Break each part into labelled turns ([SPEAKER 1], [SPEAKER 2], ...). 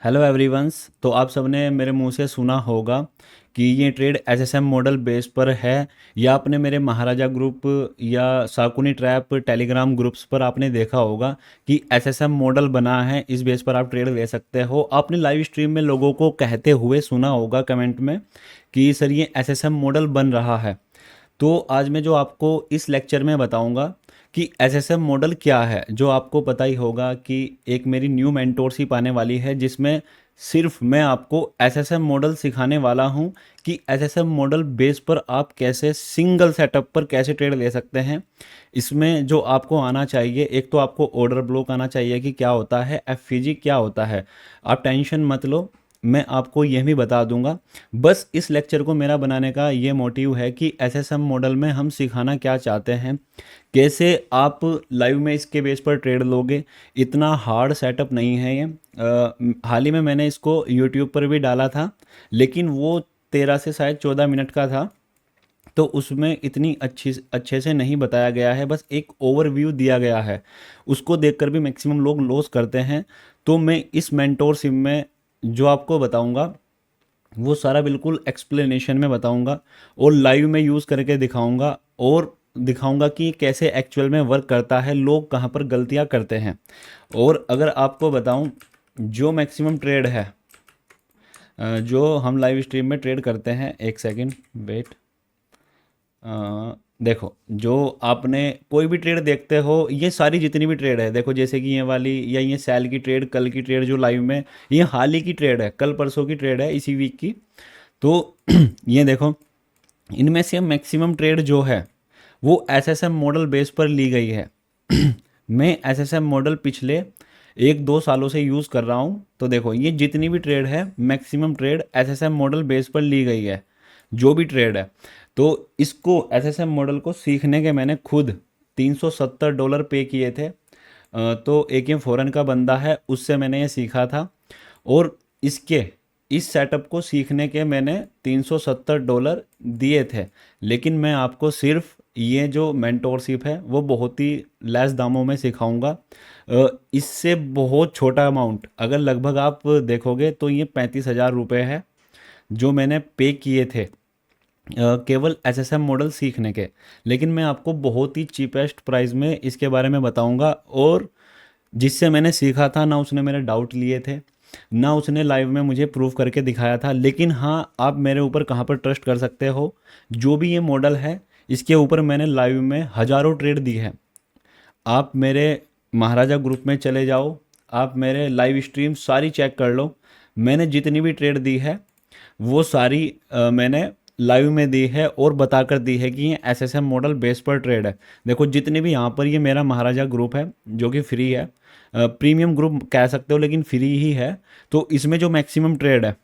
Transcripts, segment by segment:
[SPEAKER 1] Hello everyone's. तो आप सबने मेरे मुंह से सुना होगा कि ये ट्रेड एसएसएम मॉडल बेस पर है, या आपने मेरे महाराजा ग्रुप या साकुनी ट्रैप टेलीग्राम ग्रुप्स पर आपने देखा होगा कि एसएसएम मॉडल बना है, इस बेस पर आप ट्रेड ले सकते हो। आपने लाइव स्ट्रीम में लोगों को कहते हुए सुना होगा कमेंट में कि सर ये एसएसएम मॉडल बन रहा है। तो आज मैं जो आपको इस लेक्चर में बताऊंगा कि एसएसएम मॉडल क्या है। जो आपको पता ही होगा कि एक मेरी न्यू मेंटोरशिप आने वाली है, जिसमें सिर्फ मैं आपको एसएसएम मॉडल सिखाने वाला हूं कि एसएसएम मॉडल बेस पर आप कैसे सिंगल सेटअप पर कैसे ट्रेड ले सकते हैं। इसमें जो आपको आना चाहिए, एक तो आपको ऑर्डर ब्लॉक आना चाहिए कि क्या होता है, एफपीजी क्या होता है। आप टेंशन मत लो, मैं आपको यह भी बता दूंगा। बस इस लेक्चर को मेरा बनाने का ये मोटिव है कि एसएसएम मॉडल में हम सिखाना क्या चाहते हैं, कैसे आप लाइव में इसके बेस पर ट्रेड लोगे। इतना हार्ड सेटअप नहीं है ये। हाल ही में मैंने इसको यूट्यूब पर भी डाला था, लेकिन वो 13 से शायद 14 मिनट का था, तो उसमें इतनी अच्छे से नहीं बताया गया है, बस एक ओवरव्यू दिया गया है। उसको देखकर भी मैक्सिमम लोग लॉस करते हैं। तो मैं इस मेंटोरशिप में जो आपको बताऊंगा वो सारा बिल्कुल एक्सप्लेनेशन में बताऊंगा, और लाइव में यूज़ करके दिखाऊंगा, और दिखाऊंगा कि कैसे एक्चुअल में वर्क करता है, लोग कहाँ पर गलतियाँ करते हैं। और अगर आपको बताऊं, जो मैक्सिमम ट्रेड है, जो हम लाइव स्ट्रीम में ट्रेड करते हैं, एक सेकंड वेट। देखो, जो आपने कोई भी ट्रेड देखते हो, ये सारी जितनी भी ट्रेड है, देखो जैसे कि ये वाली या ये सेल की ट्रेड, कल की ट्रेड जो लाइव में, ये हाल ही की ट्रेड है, कल परसों की ट्रेड है, इसी वीक की। तो ये देखो, इनमें से मैक्सिमम ट्रेड जो है वो एसएसएम मॉडल बेस पर ली गई है। मैं एसएसएम मॉडल पिछले 1-2 सालों से यूज़ कर रहा हूँ। तो देखो, ये जितनी भी ट्रेड है, maximum trade SSM model base पर ली गई है, जो भी ट्रेड है। तो इसको एसएसएम मॉडल को सीखने के मैंने खुद $370 पे किए थे। तो एक ये फ़ॉरेन का बंदा है, उससे मैंने ये सीखा था। और इसके इस सेटअप को सीखने के मैंने $370 दिए थे। लेकिन मैं आपको सिर्फ ये जो मेंटोरशिप है वो बहुत ही लेस दामों में सिखाऊंगा। इससे बहुत छोटा अमाउंट अगर लगभग आप देखोगे तो ये 35,000 रुपये है जो मैंने पे किए थे, केवल एसएसएम मॉडल सीखने के। लेकिन मैं आपको बहुत ही चीपेस्ट प्राइस में इसके बारे में बताऊंगा। और जिससे मैंने सीखा था ना, उसने मेरे डाउट लिए थे, ना उसने लाइव में मुझे प्रूव करके दिखाया था। लेकिन हाँ, आप मेरे ऊपर कहाँ पर ट्रस्ट कर सकते हो, जो भी ये मॉडल है, इसके ऊपर मैंने लाइव में हज़ारों ट्रेड दी है। आप मेरे महाराजा ग्रुप में चले जाओ, आप मेरे लाइव स्ट्रीम सारी चेक कर लो। मैंने जितनी भी ट्रेड दी है वो सारी मैंने लाइव में दी है, और बताकर दी है कि ये एसएसएम मॉडल बेस पर ट्रेड है। देखो, जितने भी यहाँ पर, ये मेरा महाराजा ग्रुप है जो कि फ्री है, प्रीमियम ग्रुप कह सकते हो लेकिन फ्री ही है। तो इसमें जो मैक्सिमम ट्रेड है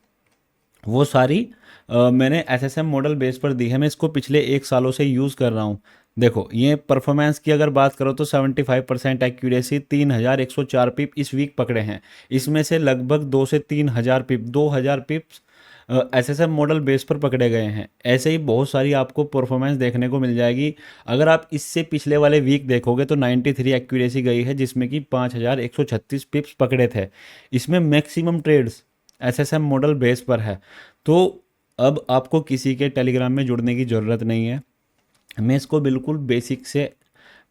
[SPEAKER 1] वो सारी मैंने एसएसएम मॉडल बेस पर दी है। मैं इसको पिछले 1 सालों से यूज़ कर रहा हूँ। देखो, ये परफॉर्मेंस की अगर बात करो तो 75% एक्यूरेसी, 3,104 पिप इस वीक पकड़े हैं। इसमें से लगभग 2 से 3 हज़ार पिप, 2 हज़ार पिप्स एसएसएम मॉडल बेस पर पकड़े गए हैं। ऐसे ही बहुत सारी आपको परफॉर्मेंस देखने को मिल जाएगी। अगर आप इससे पिछले वाले वीक देखोगे तो 93 एक्यूरेसी गई है, जिसमें कि 5,136 पिप्स पकड़े थे। इसमें maximum trades SSM model base पर है। तो अब आपको किसी के टेलीग्राम में जुड़ने की ज़रूरत नहीं है। मैं इसको बिल्कुल बेसिक से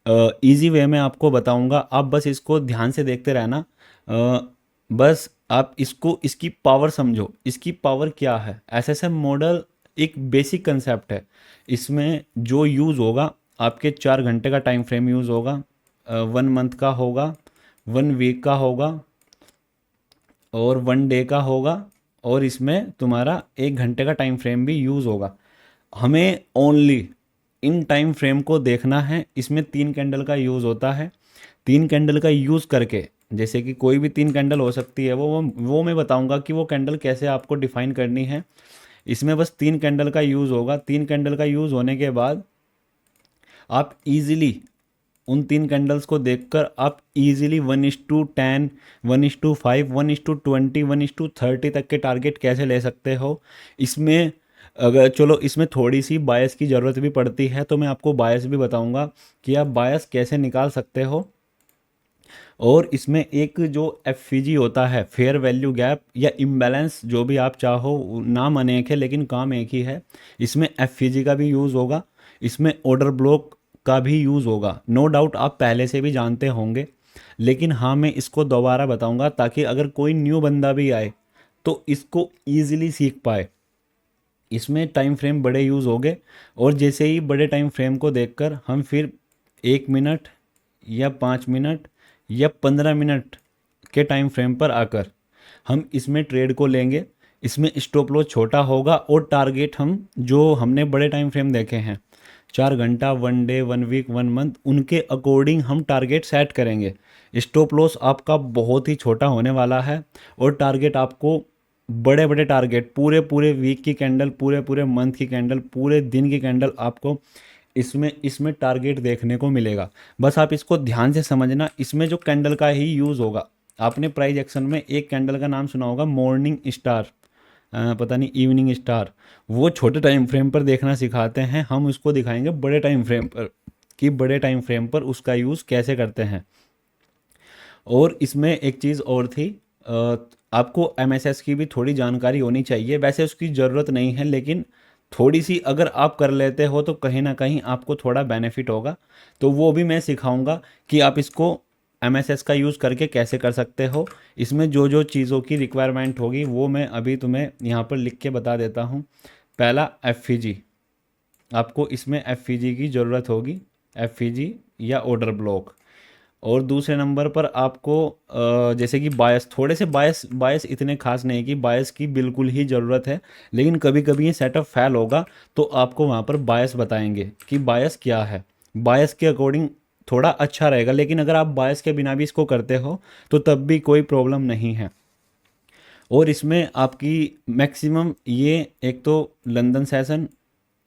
[SPEAKER 1] इजी वे में आपको बताऊंगा। आप बस इसको ध्यान से देखते रहना। बस आप इसको, इसकी पावर समझो। इसकी पावर क्या है, एसएसएम मॉडल एक बेसिक कंसेप्ट है। इसमें जो यूज़ होगा, आपके 4 घंटे का टाइम फ्रेम यूज़ होगा, 1 मंथ का होगा, 1 वीक का होगा, और 1 डे का होगा, और इसमें तुम्हारा 1 घंटे का टाइम फ्रेम भी यूज़ होगा। हमें ओनली इन टाइम फ्रेम को देखना है। इसमें 3 कैंडल का यूज़ होता है। 3 कैंडल का यूज़ करके, जैसे कि कोई भी 3 कैंडल हो सकती है, वो मैं बताऊंगा कि वो कैंडल कैसे आपको डिफाइन करनी है। इसमें बस 3 कैंडल का यूज़ होगा। 3 कैंडल का यूज़ होने के बाद आप इजीली उन 3 कैंडल्स को देखकर आप इजीली 1:10, 1:5, 1:20, 1:30 तक के टारगेट कैसे ले सकते हो। इसमें अगर चलो, इसमें थोड़ी सी बायस की ज़रूरत भी पड़ती है, तो मैं आपको बायस भी बताऊंगा कि आप बायस कैसे निकाल सकते हो। और इसमें एक जो एफवीजी होता है, फेयर वैल्यू गैप या इम्बैलेंस, जो भी आप चाहो, नाम अनेक है लेकिन काम एक ही है। इसमें एफवीजी का भी यूज़ होगा, इसमें ऑर्डर ब्लॉक का भी यूज़ होगा। नो डाउट आप पहले से भी जानते होंगे, लेकिन हाँ मैं इसको दोबारा बताऊंगा ताकि अगर कोई न्यू बंदा भी आए तो इसको ईजिली सीख पाए। इसमें टाइम फ्रेम बड़े यूज़ हो गए, और जैसे ही बड़े टाइम फ्रेम को देखकर हम फिर 1 मिनट या 5 मिनट या 15 मिनट के टाइम फ्रेम पर आकर हम इसमें ट्रेड को लेंगे। इसमें स्टॉप लॉस छोटा होगा और टारगेट हम जो हमने बड़े टाइम फ्रेम देखे हैं, 4 घंटा, 1 डे, 1 वीक, 1 मंथ, उनके अकॉर्डिंग हम टारगेट सेट करेंगे। स्टॉप लॉस आपका बहुत ही छोटा होने वाला है, और टारगेट आपको बड़े बड़े टारगेट, पूरे पूरे वीक की कैंडल, पूरे पूरे मंथ की कैंडल, पूरे दिन की कैंडल आपको इसमें इसमें टारगेट देखने को मिलेगा। बस आप इसको ध्यान से समझना, इसमें जो कैंडल का ही यूज़ होगा। आपने प्राइस एक्शन में एक कैंडल का नाम सुना होगा, मॉर्निंग स्टार, पता नहीं इवनिंग स्टार। वो छोटे टाइम फ्रेम पर देखना सिखाते हैं, हम उसको दिखाएंगे बड़े टाइम फ्रेम पर कि बड़े टाइम फ्रेम पर उसका यूज़ कैसे करते हैं। और इसमें एक चीज़ और थी, आपको एमएसएस की भी थोड़ी जानकारी होनी चाहिए। वैसे उसकी ज़रूरत नहीं है, लेकिन थोड़ी सी अगर आप कर लेते हो तो कहीं ना कहीं आपको थोड़ा बेनिफिट होगा। तो वो भी मैं सिखाऊंगा कि आप इसको एमएसएस का यूज़ करके कैसे कर सकते हो। इसमें जो जो चीज़ों की रिक्वायरमेंट होगी वो मैं अभी तुम्हें यहाँ पर लिख के बता देता हूँ। पहला एफईजी, आपको इसमें एफईजी की ज़रूरत होगी, एफईजी या ऑर्डर ब्लॉक। और दूसरे नंबर पर आपको जैसे कि बायस, थोड़े से बायस बायस इतने खास नहीं कि बायस की बिल्कुल ही ज़रूरत है, लेकिन कभी कभी ये सेटअप फेल होगा तो आपको वहाँ पर बायस बताएंगे कि बायस क्या है। बायस के अकॉर्डिंग थोड़ा अच्छा रहेगा, लेकिन अगर आप बायस के बिना भी इसको करते हो तो तब भी कोई प्रॉब्लम नहीं है। और इसमें आपकी मैक्सिमम ये, एक तो लंदन सेशन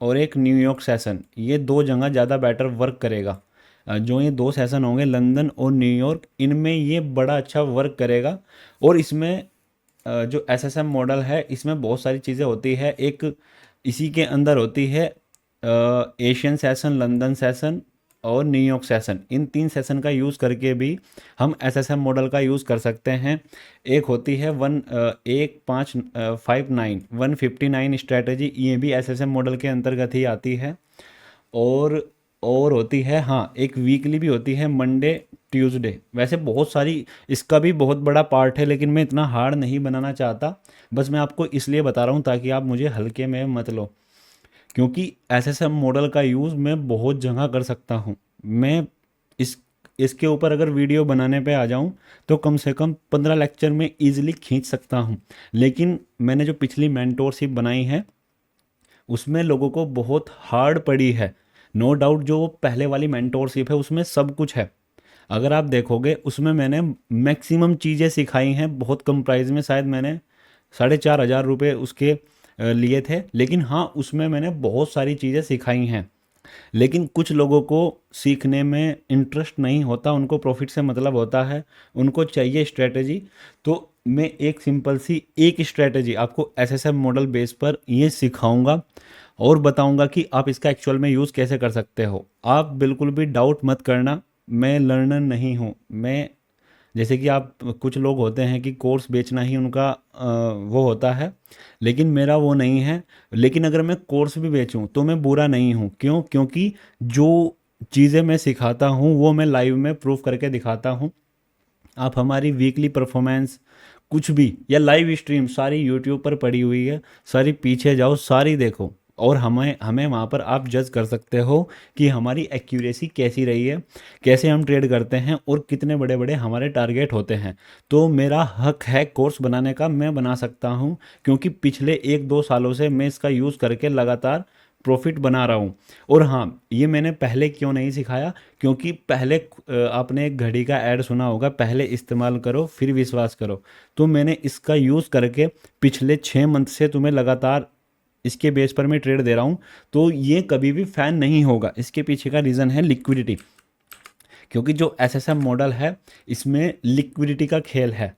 [SPEAKER 1] और एक न्यूयॉर्क सेशन, ये दो जगह ज़्यादा बेटर वर्क करेगा। जो ये दो सेशन होंगे लंदन और न्यूयॉर्क, इनमें ये बड़ा अच्छा वर्क करेगा। और इसमें जो एसएसएम मॉडल है, इसमें बहुत सारी चीज़ें होती है। एक इसी के अंदर होती है एशियन सेशन, लंदन सेशन और न्यूयॉर्क सेशन। इन 3 सेशन का यूज़ करके भी हम एसएसएम मॉडल का यूज़ कर सकते हैं। एक होती है 159 स्ट्रेटजी, ये भी एसएसएम मॉडल के अंतर्गत ही आती है। और और होती है, हाँ, एक वीकली भी होती है, मंडे ट्यूसडे। वैसे बहुत सारी, इसका भी बहुत बड़ा पार्ट है, लेकिन मैं इतना हार्ड नहीं बनाना चाहता। बस मैं आपको इसलिए बता रहा हूँ ताकि आप मुझे हल्के में मत लो, क्योंकि एसएसएम मॉडल का यूज़ मैं बहुत जगह कर सकता हूँ। मैं इस इसके ऊपर अगर वीडियो बनाने पे आ जाऊँ तो कम से कम 15 लेक्चर में ईजिली खींच सकता हूँ। लेकिन मैंने जो पिछली मेंटोरशिप बनाई है उसमें लोगों को बहुत हार्ड पड़ी है। नो डाउट जो पहले वाली मेंटोरशिप है उसमें सब कुछ है। अगर आप देखोगे उसमें मैंने मैक्सिमम चीज़ें सिखाई हैं बहुत कम प्राइस में। शायद मैंने 4,500 रुपये उसके लिए थे, लेकिन हाँ उसमें मैंने बहुत सारी चीज़ें सिखाई हैं। लेकिन कुछ लोगों को सीखने में इंटरेस्ट नहीं होता, उनको प्रॉफिट से मतलब होता है, उनको चाहिए स्ट्रेटजी। तो मैं एक सिंपल सी एक स्ट्रेटजी आपको एसएसएम मॉडल बेस पर ये सिखाऊंगा और बताऊंगा कि आप इसका एक्चुअल में यूज़ कैसे कर सकते हो। आप बिल्कुल भी डाउट मत करना, मैं लर्नर नहीं हूँ। मैं, जैसे कि आप, कुछ लोग होते हैं कि कोर्स बेचना ही उनका वो होता है, लेकिन मेरा वो नहीं है। लेकिन अगर मैं कोर्स भी बेचूं तो मैं बुरा नहीं हूं। क्यों? क्योंकि जो चीज़ें मैं सिखाता हूं वो मैं लाइव में प्रूफ करके दिखाता हूं। आप हमारी वीकली परफॉर्मेंस कुछ भी या लाइव स्ट्रीम सारी यूट्यूब पर पड़ी हुई है, सारी पीछे जाओ, सारी देखो, और हमें हमें वहाँ पर आप जज कर सकते हो कि हमारी एक्यूरेसी कैसी रही है, कैसे हम ट्रेड करते हैं और कितने बड़े बड़े हमारे टारगेट होते हैं। तो मेरा हक है कोर्स बनाने का, मैं बना सकता हूँ, क्योंकि पिछले 1-2 सालों से मैं इसका यूज़ करके लगातार प्रॉफिट बना रहा हूँ। और हाँ, ये मैंने पहले क्यों नहीं सिखाया, क्योंकि पहले आपने एक घड़ी का ऐड सुना होगा, पहले इस्तेमाल करो फिर विश्वास करो। तो मैंने इसका यूज़ करके पिछले 6 मंथ से तुम्हें लगातार इसके बेस पर मैं ट्रेड दे रहा हूँ। तो ये कभी भी फैन नहीं होगा। इसके पीछे का रीज़न है लिक्विडिटी, क्योंकि जो एसएसएम मॉडल है इसमें लिक्विडिटी का खेल है।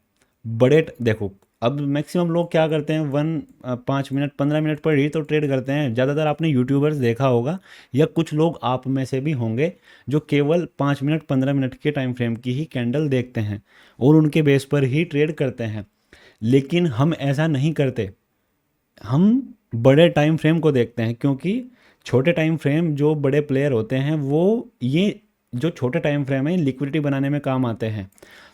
[SPEAKER 1] देखो, अब मैक्सिमम लोग क्या करते हैं 5 मिनट 15 मिनट पर ही तो ट्रेड करते हैं। ज़्यादातर आपने यूट्यूबर्स देखा होगा या कुछ लोग आप में से भी होंगे जो केवल 5 मिनट 15 मिनट के टाइम फ्रेम की ही कैंडल देखते हैं और उनके बेस पर ही ट्रेड करते हैं। लेकिन हम ऐसा नहीं करते, हम बड़े टाइम फ्रेम को देखते हैं, क्योंकि छोटे टाइम फ्रेम जो बड़े प्लेयर होते हैं वो ये जो छोटे टाइम फ्रेम है लिक्विडिटी बनाने में काम आते हैं।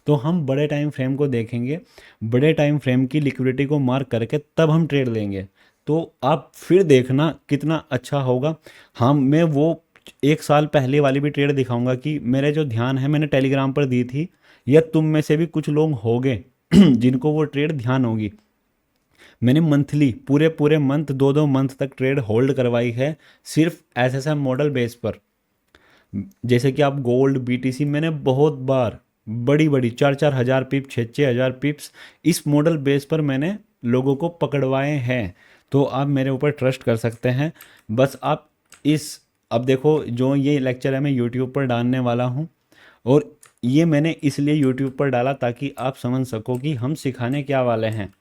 [SPEAKER 1] तो हम बड़े टाइम फ्रेम को देखेंगे, बड़े टाइम फ्रेम की लिक्विडिटी को मार्क करके तब हम ट्रेड लेंगे। तो आप फिर देखना कितना अच्छा होगा। हाँ, मैं वो 1 साल पहले वाली भी ट्रेड दिखाऊंगा कि मेरे जो ध्यान है मैंने टेलीग्राम पर दी थी, या तुम में से भी कुछ लोग होंगे जिनको वो ट्रेड ध्यान होगी। मैंने मंथली पूरे पूरे मंथ 2-2 मंथ तक ट्रेड होल्ड करवाई है सिर्फ एसएसएम मॉडल बेस पर। जैसे कि आप गोल्ड बीटीसी मैंने बहुत बार बड़ी बड़ी 4-4 हज़ार पिप 6-6 हज़ार पिप्स इस मॉडल बेस पर मैंने लोगों को पकड़वाए हैं। तो आप मेरे ऊपर ट्रस्ट कर सकते हैं। बस आप इस अब देखो, जो ये लेक्चर है मैं यूट्यूब पर डालने वाला हूँ, और ये मैंने इसलिए यूट्यूब पर डाला ताकि आप समझ सको कि हम सिखाने क्या वाले हैं।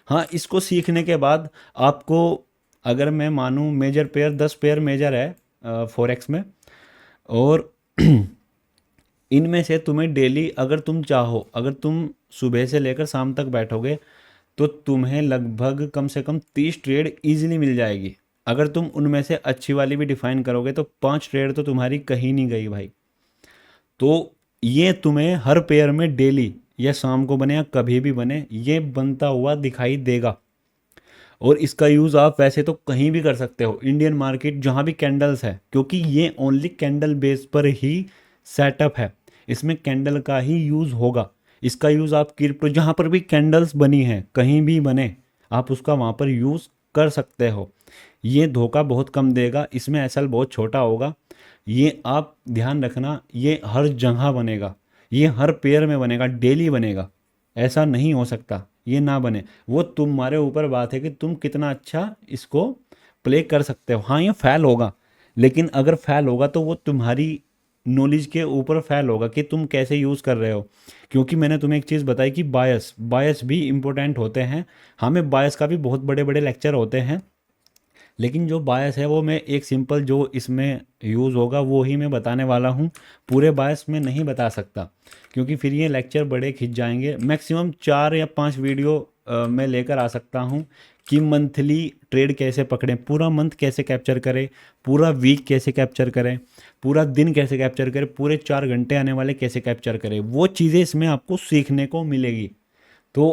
[SPEAKER 1] हाँ, इसको सीखने के बाद आपको, अगर मैं मानूँ मेजर पेयर 10 पेयर मेजर है फॉरेक्स में, और इनमें से तुम्हें डेली अगर तुम चाहो, अगर तुम सुबह से लेकर शाम तक बैठोगे तो तुम्हें लगभग कम से कम 30 ट्रेड इजीली मिल जाएगी। अगर तुम उनमें से अच्छी वाली भी डिफाइन करोगे तो 5 ट्रेड तो तुम्हारी कहीं नहीं गई भाई। तो ये तुम्हें हर पेयर में डेली या शाम को बने या कभी भी बने ये बनता हुआ दिखाई देगा। और इसका यूज़ आप वैसे तो कहीं भी कर सकते हो, इंडियन मार्केट जहाँ भी कैंडल्स है, क्योंकि ये ओनली कैंडल बेस पर ही सेटअप है, इसमें कैंडल का ही यूज़ होगा। इसका यूज़ आप क्रिप्टो जहाँ पर भी कैंडल्स बनी हैं कहीं भी बने, आप उसका वहाँ पर यूज़ कर सकते हो। ये धोखा बहुत कम देगा, इसमें एसएल बहुत छोटा होगा। ये आप ध्यान रखना, ये हर जगह बनेगा, ये हर पेयर में बनेगा, डेली बनेगा। ऐसा नहीं हो सकता ये ना बने। वो तुम्हारे ऊपर बात है कि तुम कितना अच्छा इसको प्ले कर सकते हो। हाँ, ये फेल होगा, लेकिन अगर फेल होगा तो वो तुम्हारी नॉलेज के ऊपर फेल होगा कि तुम कैसे यूज़ कर रहे हो। क्योंकि मैंने तुम्हें एक चीज़ बताई कि बायस बायस भी इम्पोर्टेंट होते हैं। हमें बायस का भी बहुत बड़े बड़े लेक्चर होते हैं, लेकिन जो बायस है वो मैं एक सिंपल जो इसमें यूज़ होगा वो ही मैं बताने वाला हूँ। पूरे बायस में नहीं बता सकता, क्योंकि फिर ये लेक्चर बड़े खिंच जाएंगे। मैक्सिमम 4 या 5 वीडियो मैं लेकर आ सकता हूँ कि मंथली ट्रेड कैसे पकड़ें, पूरा मंथ कैसे कैप्चर करें, पूरा वीक कैसे कैप्चर करें, पूरा दिन कैसे कैप्चर करें, पूरे 4 घंटे आने वाले कैसे कैप्चर करें। वो चीज़ें इसमें आपको सीखने को मिलेगी। तो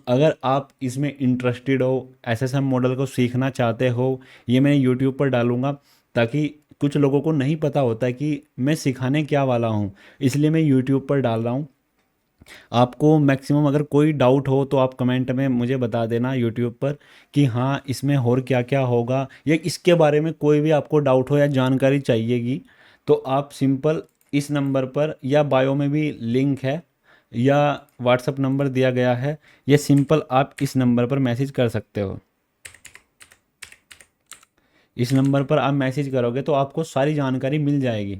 [SPEAKER 1] अगर आप इसमें इंटरेस्टेड हो, एसएसएम मॉडल को सीखना चाहते हो, ये मैं यूट्यूब पर डालूंगा, ताकि कुछ लोगों को नहीं पता होता कि मैं सिखाने क्या वाला हूँ, इसलिए मैं यूट्यूब पर डाल रहा हूँ। आपको मैक्सिमम अगर कोई डाउट हो तो आप कमेंट में मुझे बता देना यूट्यूब पर कि हाँ इसमें और क्या क्या होगा, या इसके बारे में कोई भी आपको डाउट हो या जानकारी चाहिएगी, तो आप सिंपल इस नंबर पर, या बायो में भी लिंक है, या व्हाट्सअप नंबर दिया गया है, ये सिंपल आप इस नंबर पर मैसेज कर सकते हो। इस नंबर पर आप मैसेज करोगे तो आपको सारी जानकारी मिल जाएगी।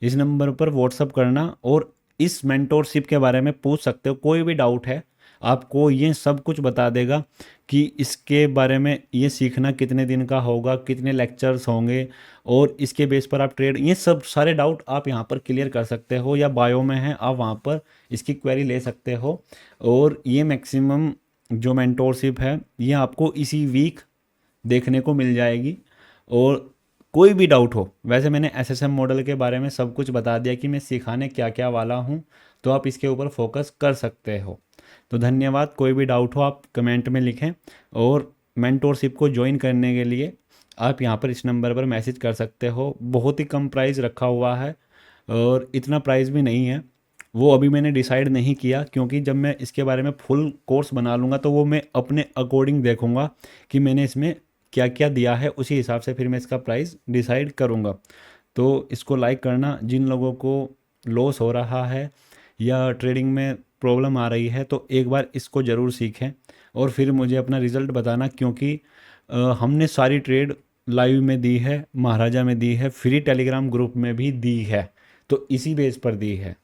[SPEAKER 1] इस नंबर पर व्हाट्सअप करना और इस मेंटोरशिप के बारे में पूछ सकते हो, कोई भी डाउट है आपको ये सब कुछ बता देगा कि इसके बारे में, ये सीखना कितने दिन का होगा, कितने लेक्चर्स होंगे, और इसके बेस पर आप ट्रेड, ये सब सारे डाउट आप यहाँ पर क्लियर कर सकते हो, या बायो में है आप वहाँ पर इसकी क्वेरी ले सकते हो। और ये मैक्सिमम जो मेंटोरशिप है ये आपको इसी वीक देखने को मिल जाएगी। और कोई भी डाउट हो, वैसे मैंने एसएसएम मॉडल के बारे में सब कुछ बता दिया कि मैं सिखाने क्या क्या वाला हूँ, तो आप इसके ऊपर फोकस कर सकते हो। तो धन्यवाद। कोई भी डाउट हो आप कमेंट में लिखें, और मेंटोरशिप को ज्वाइन करने के लिए आप यहाँ पर इस नंबर पर मैसेज कर सकते हो। बहुत ही कम प्राइस रखा हुआ है, और इतना प्राइस भी नहीं है, वो अभी मैंने डिसाइड नहीं किया, क्योंकि जब मैं इसके बारे में फुल कोर्स बना लूँगा तो वो मैं अपने अकॉर्डिंग देखूँगा कि मैंने इसमें क्या क्या दिया है, उसी हिसाब से फिर मैं इसका प्राइस डिसाइड करूँगा। तो इसको लाइक करना, जिन लोगों को लॉस हो रहा है या ट्रेडिंग में प्रॉब्लम आ रही है तो एक बार इसको ज़रूर सीखें, और फिर मुझे अपना रिज़ल्ट बताना, क्योंकि हमने सारी ट्रेड लाइव में दी है, महाराजा में दी है, फ्री टेलीग्राम ग्रुप में भी दी है, तो इसी बेस पर दी है।